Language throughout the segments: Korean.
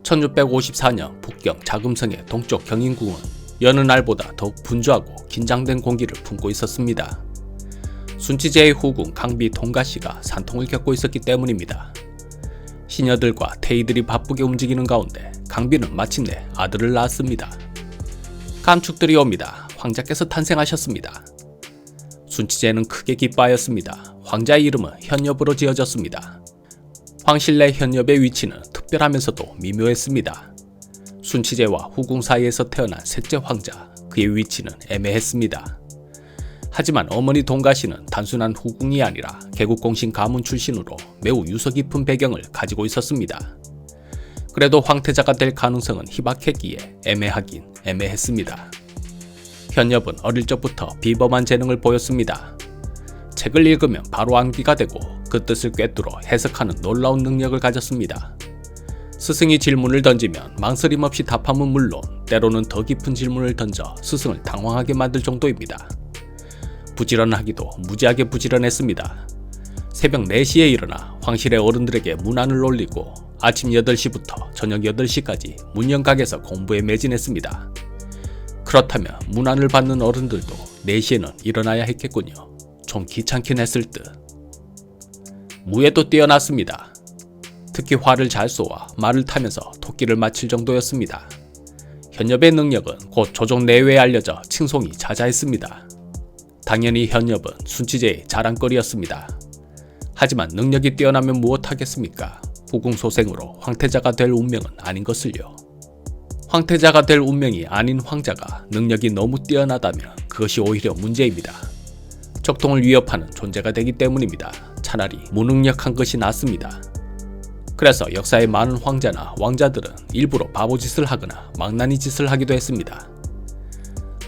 1654년 북경 자금성의 동쪽 경인궁은 여느 날보다 더욱 분주하고 긴장된 공기를 품고 있었습니다. 순치제의 후궁 강비 동가씨가 산통을 겪고 있었기 때문입니다. 시녀들과 태이들이 바쁘게 움직이는 가운데 강비는 마침내 아들을 낳았습니다. 감축들이 옵니다. 황자께서 탄생하셨습니다. 순치제는 크게 기뻐하였습니다. 황자의 이름은 현엽으로 지어졌습니다. 황실내 현엽의 위치는 특별하면서도 미묘했습니다. 순치제와 후궁 사이에서 태어난 셋째 황자, 그의 위치는 애매했습니다. 하지만 어머니 동가씨는 단순한 후궁이 아니라 개국공신 가문 출신으로 매우 유서 깊은 배경을 가지고 있었습니다. 그래도 황태자가 될 가능성은 희박했기에 애매하긴 애매했습니다. 현엽은 어릴 적부터 비범한 재능을 보였습니다. 책을 읽으면 바로 암기가 되고 그 뜻을 꿰뚫어 해석하는 놀라운 능력을 가졌습니다. 스승이 질문을 던지면 망설임 없이 답함은 물론 때로는 더 깊은 질문을 던져 스승을 당황하게 만들 정도입니다. 부지런하기도 무지하게 부지런했습니다. 새벽 4시에 일어나 황실의 어른들에게 문안을 올리고 아침 8시부터 저녁 8시까지 문영각에서 공부에 매진했습니다. 그렇다면 문안을 받는 어른들도 4시에는 일어나야 했겠군요. 좀 귀찮긴 했을 듯. 무예도 뛰어났습니다. 특히 활을 잘 쏘아 말을 타면서 토끼를 맞힐 정도였습니다. 현엽의 능력은 곧 조정 내외에 알려져 칭송이 자자했습니다. 당연히 현엽은 순치제의 자랑거리였습니다. 하지만 능력이 뛰어나면 무엇하겠습니까? 후궁소생으로 황태자가 될 운명은 아닌 것을요. 황태자가 될 운명이 아닌 황자가 능력이 너무 뛰어나다면 그것이 오히려 문제입니다. 적통을 위협하는 존재가 되기 때문입니다. 차라리 무능력한 것이 낫습니다. 그래서 역사의 많은 황자나 왕자들은 일부러 바보짓을 하거나 망나니 짓을 하기도 했습니다.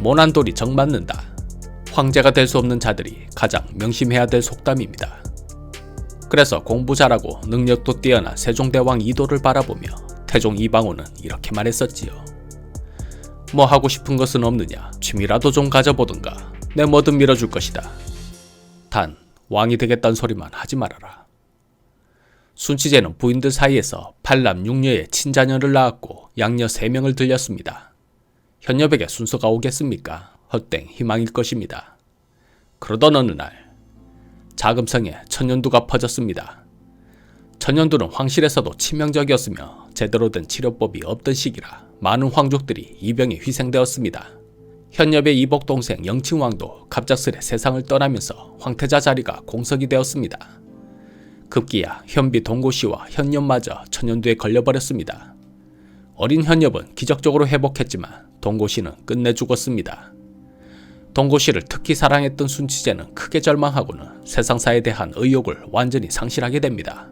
모난 돌이 정 맞는다. 황제가 될 수 없는 자들이 가장 명심해야 될 속담입니다. 그래서 공부 잘하고 능력도 뛰어난 세종대왕 이도를 바라보며 태종 이방원은 이렇게 말했었지요. 뭐 하고 싶은 것은 없느냐? 취미라도 좀 가져보든가. 내 뭐든 밀어줄 것이다. 단 왕이 되겠다는 소리만 하지 말아라. 순치제는 부인들 사이에서 8남 6녀의 친자녀를 낳았고 양녀 3명을 들렸습니다. 현엽에게 순서가 오겠습니까? 헛된 희망일 것입니다. 그러던 어느 날 자금성에 천연두가 퍼졌습니다. 천연두는 황실에서도 치명적이었으며 제대로 된 치료법이 없던 시기라 많은 황족들이 이 병에 희생되었습니다. 현엽의 이복 동생 영친왕도 갑작스레 세상을 떠나면서 황태자 자리가 공석이 되었습니다. 급기야 현비 동고씨와 현엽마저 천연두에 걸려버렸습니다. 어린 현엽은 기적적으로 회복했지만 동고씨는 끝내 죽었습니다. 동고씨를 특히 사랑했던 순치제는 크게 절망하고는 세상사에 대한 의욕을 완전히 상실하게 됩니다.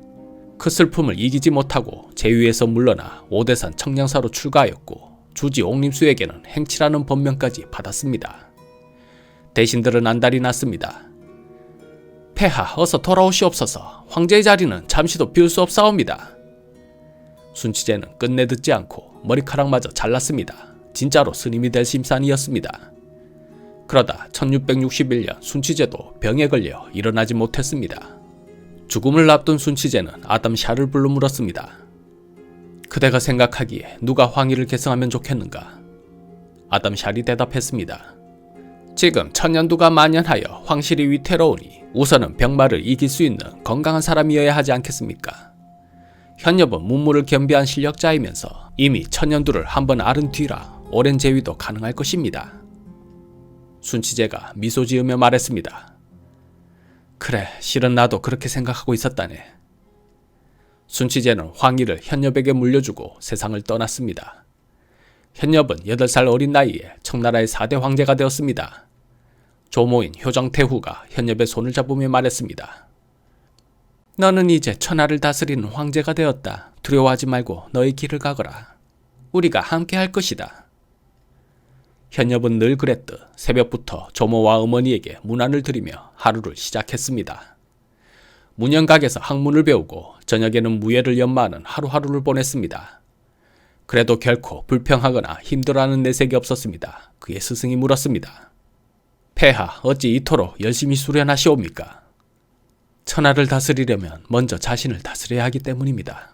그 슬픔을 이기지 못하고 제위에서 물러나 오대산 청량사로 출가하였고 주지 옥림수에게는 행치라는 법명까지 받았습니다. 대신들은 안달이 났습니다. 폐하 어서 돌아오시옵소서. 황제의 자리는 잠시도 비울 수 없사옵니다. 순치제는 끝내 듣지 않고 머리카락마저 잘랐습니다. 진짜로 스님이 될 심산이었습니다. 그러다 1661년 순치제도 병에 걸려 일어나지 못했습니다. 죽음을 앞둔 순치제는 아담 샤를 불러 물었습니다. 그대가 생각하기에 누가 황위를 계승하면 좋겠는가? 아담 샬이 대답했습니다. 지금 천연두가 만연하여 황실이 위태로우니 우선은 병마를 이길 수 있는 건강한 사람이어야 하지 않겠습니까? 현엽은 문무를 겸비한 실력자이면서 이미 천연두를 한번 앓은 뒤라 오랜 재위도 가능할 것입니다. 순치제가 미소 지으며 말했습니다. 그래, 실은 나도 그렇게 생각하고 있었다네. 순치제는 황위를 현엽에게 물려주고 세상을 떠났습니다. 현엽은 8살 어린 나이에 청나라의 4대 황제가 되었습니다. 조모인 효정태후가 현엽의 손을 잡으며 말했습니다. 너는 이제 천하를 다스리는 황제가 되었다. 두려워하지 말고 너의 길을 가거라. 우리가 함께 할 것이다. 현엽은 늘 그랬듯 새벽부터 조모와 어머니에게 문안을 드리며 하루를 시작했습니다. 문영각에서 학문을 배우고 저녁에는 무예를 연마하는 하루하루를 보냈습니다. 그래도 결코 불평하거나 힘들어하는 내색이 없었습니다. 그의 스승이 물었습니다. 폐하, 어찌 이토록 열심히 수련하시옵니까? 천하를 다스리려면 먼저 자신을 다스려야 하기 때문입니다.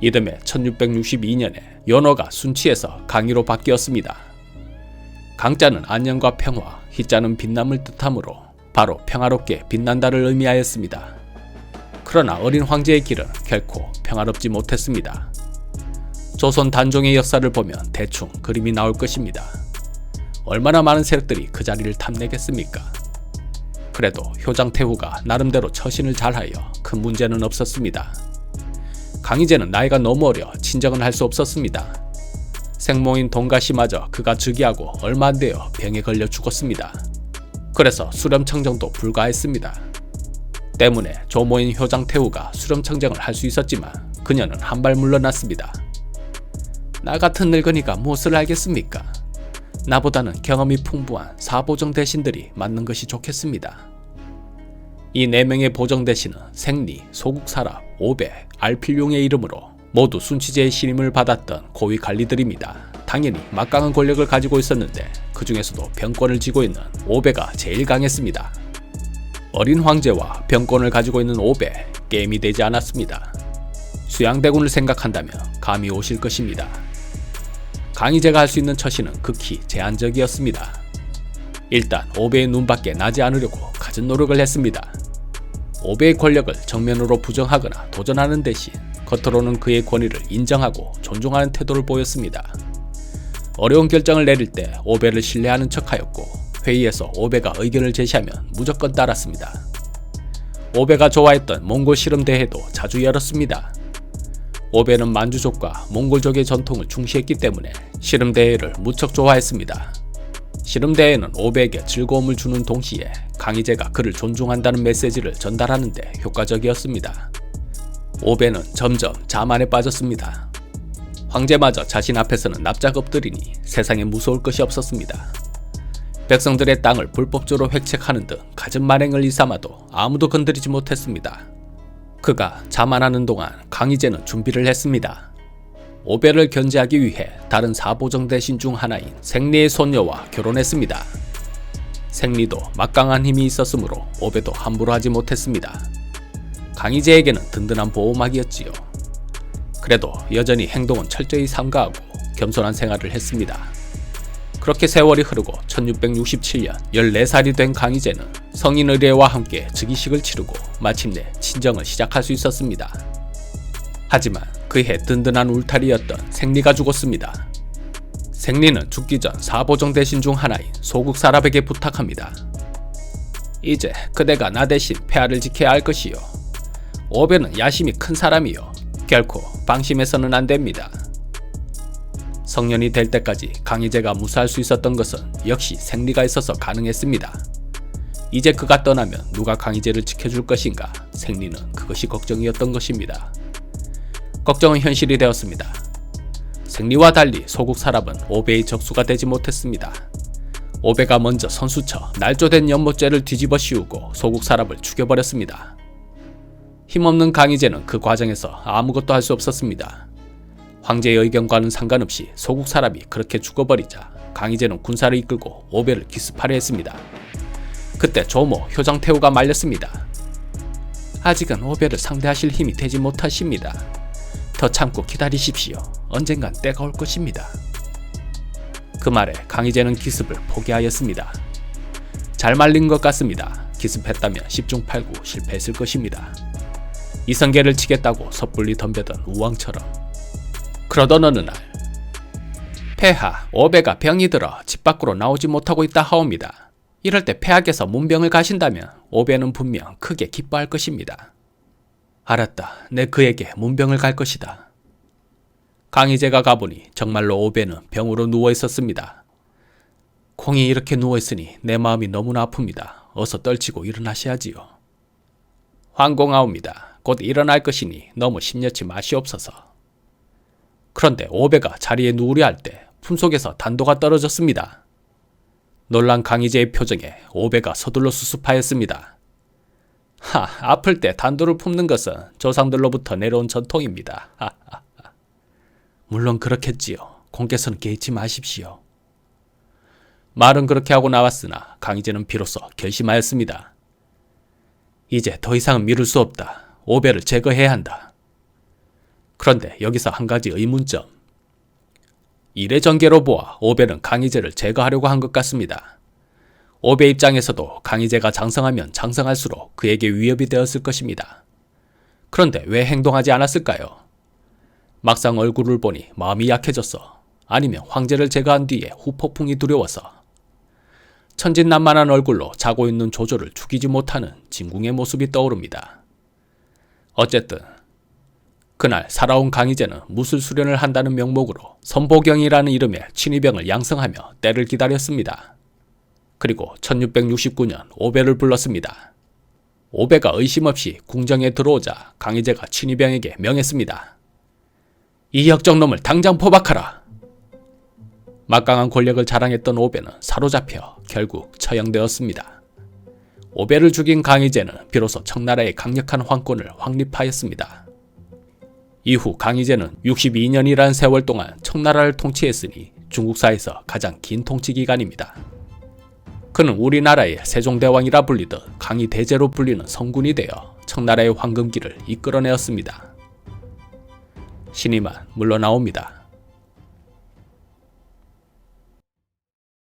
이듬해 1662년에 연호가 순치에서 강의로 바뀌었습니다. 강자는 안녕과 평화, 희자는 빛남을 뜻하므로 바로 평화롭게 빛난다를 의미하였습니다. 그러나 어린 황제의 길은 결코 평화롭지 못했습니다. 조선 단종의 역사를 보면 대충 그림이 나올 것입니다. 얼마나 많은 세력들이 그 자리를 탐내겠습니까? 그래도 효장태후가 나름대로 처신을 잘하여 큰 문제는 없었습니다. 강희제는 나이가 너무 어려 친정은 할 수 없었습니다. 생모인 동가씨마저 그가 즉위하고 얼마 안 되어 병에 걸려 죽었습니다. 그래서 수렴청정도 불가했습니다. 때문에 조모인 효장태후가 수렴청정을 할 수 있었지만 그녀는 한 발 물러났습니다. 나 같은 늙은이가 무엇을 알겠습니까? 나보다는 경험이 풍부한 사보정 대신들이 맡는 것이 좋겠습니다. 이 4명의 보정 대신은 생리, 소국사랍, 오배, 알필룡의 이름으로 모두 순치제의 신임을 받았던 고위 관리들입니다. 당연히 막강한 권력을 가지고 있었는데 그 중에서도 병권을 쥐고 있는 오배가 제일 강했습니다. 어린 황제와 병권을 가지고 있는 오배, 게임이 되지 않았습니다. 수양대군을 생각한다면 감이 오실 것입니다. 강희제가 할 수 있는 처신은 극히 제한적이었습니다. 일단 오배의 눈밖에 나지 않으려고 갖은 노력을 했습니다. 오배의 권력을 정면으로 부정하거나 도전하는 대신 겉으로는 그의 권위를 인정하고 존중하는 태도를 보였습니다. 어려운 결정을 내릴 때 오배를 신뢰하는 척하였고 회의에서 오배가 의견을 제시하면 무조건 따랐습니다. 오배가 좋아했던 몽골 씨름대회도 자주 열었습니다. 오배는 만주족과 몽골족의 전통을 중시했기 때문에 씨름대회를 무척 좋아했습니다. 씨름대회는 오배에게 즐거움을 주는 동시에 강희제가 그를 존중한다는 메시지를 전달하는 데 효과적이었습니다. 오배는 점점 자만에 빠졌습니다. 황제마저 자신 앞에서는 납작 엎드리니 세상에 무서울 것이 없었습니다. 백성들의 땅을 불법적으로 획책하는 등 갖은 만행을 일삼아도 아무도 건드리지 못했습니다. 그가 자만하는 동안 강희제는 준비를 했습니다. 오배를 견제하기 위해 다른 사보정 대신 중 하나인 생리의 손녀와 결혼했습니다. 생리도 막강한 힘이 있었으므로 오배도 함부로 하지 못했습니다. 강희제에게는 든든한 보호막이었지요. 그래도 여전히 행동은 철저히 삼가하고 겸손한 생활을 했습니다. 그렇게 세월이 흐르고 1667년 14살이 된 강희제는 성인 의례와 함께 즉위식을 치르고 마침내 친정을 시작할 수 있었습니다. 하지만 그해 든든한 울타리였던 생리가 죽었습니다. 생리는 죽기 전 사보정 대신 중 하나인 소국사랍에게 부탁합니다. 이제 그대가 나 대신 폐하를 지켜야 할 것이요. 오배는 야심이 큰 사람이요. 결코 방심해서는 안 됩니다. 성년이 될 때까지 강희제가 무사할 수 있었던 것은 역시 생리가 있어서 가능했습니다. 이제 그가 떠나면 누가 강희제를 지켜줄 것인가? 생리는 그것이 걱정이었던 것입니다. 걱정은 현실이 되었습니다. 생리와 달리 소국사랍은 오배의 적수가 되지 못했습니다. 오배가 먼저 선수쳐 날조된 연못죄를 뒤집어 씌우고 소국사랍을 죽여버렸습니다. 힘없는 강희제는 그 과정에서 아무것도 할 수 없었습니다. 황제의 의견과는 상관없이 소국사랍이 그렇게 죽어버리자 강희제는 군사를 이끌고 오배를 기습하려 했습니다. 그때 조모 효장태후가 말렸습니다. 아직은 오배를 상대하실 힘이 되지 못하십니다. 더 참고 기다리십시오. 언젠간 때가 올 것입니다. 그 말에 강희제는 기습을 포기하였습니다. 잘 말린 것 같습니다. 기습했다면 10중 8구 실패했을 것입니다. 이성계를 치겠다고 섣불리 덤벼던 우왕처럼. 그러던 어느 날 폐하 오배가 병이 들어 집 밖으로 나오지 못하고 있다 하옵니다. 이럴 때 폐하께서 문병을 가신다면 오배는 분명 크게 기뻐할 것입니다. 알았다. 내 그에게 문병을 갈 것이다. 강희제가 가보니 정말로 오배는 병으로 누워있었습니다. 콩이 이렇게 누워있으니 내 마음이 너무나 아픕니다. 어서 떨치고 일어나셔야지요. 황공하옵니다. 곧 일어날 것이니 너무 심려치 마시옵소서. 그런데 오배가 자리에 누우려 할 때 품속에서 단도가 떨어졌습니다. 놀란 강희제의 표정에 오배가 서둘러 수습하였습니다. 아플 때 단도를 품는 것은 조상들로부터 내려온 전통입니다. 물론 그렇겠지요. 공께서는 개의치 마십시오. 말은 그렇게 하고 나왔으나 강희제는 비로소 결심하였습니다. 이제 더 이상은 미룰 수 없다. 오배를 제거해야 한다. 그런데 여기서 한 가지 의문점. 일의 전개로 보아 오배는 강희제를 제거하려고 한 것 같습니다. 오배 입장에서도 강희제가 장성하면 장성할수록 그에게 위협이 되었을 것입니다. 그런데 왜 행동하지 않았을까요? 막상 얼굴을 보니 마음이 약해졌어. 아니면 황제를 제거한 뒤에 후폭풍이 두려워서. 천진난만한 얼굴로 자고 있는 조조를 죽이지 못하는 진궁의 모습이 떠오릅니다. 어쨌든 그날 살아온 강희제는 무술 수련을 한다는 명목으로 선보경이라는 이름의 친위병을 양성하며 때를 기다렸습니다. 그리고 1669년 오배를 불렀습니다. 오배가 의심 없이 궁정에 들어오자 강희제가 친위병에게 명했습니다. 이 역적놈을 당장 포박하라. 막강한 권력을 자랑했던 오배는 사로잡혀 결국 처형되었습니다. 오배를 죽인 강희제는 비로소 청나라의 강력한 황권을 확립하였습니다. 이후 강희제는 62년이라는 세월 동안 청나라를 통치했으니 중국사에서 가장 긴 통치 기간입니다. 그는 우리나라의 세종대왕이라 불리듯 강희대제로 불리는 성군이 되어 청나라의 황금기를 이끌어내었습니다. 신이만 물러나옵니다.